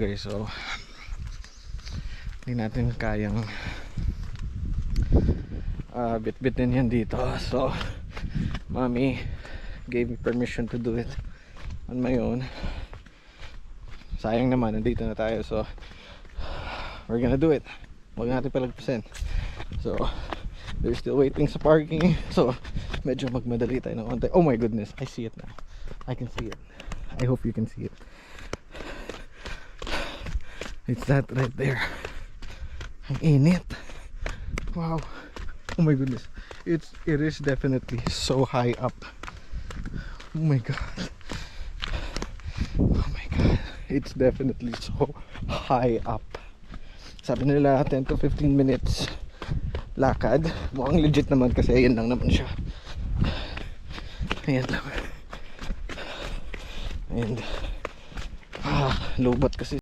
guys, so hindi natin kayang bit-bitin yan dito. So mommy gave me permission to do it on my own. Sayang naman, nandito na tayo, so we're gonna do it. Huwag natin palagpasin. So they're still waiting sa parking, so medyo magmadali tayo ng konti. Oh my goodness, I see it now. I can see it. I hope you can see it. It's that right there. Ang init. Wow. Oh my goodness. It is definitely so high up. Oh my god. Oh my god. It's definitely so high up. Sabi nila 10 to 15 minutes lakad. Mukhang legit naman kasi ayan lang naman siya. Ayan lang. And lobat kasi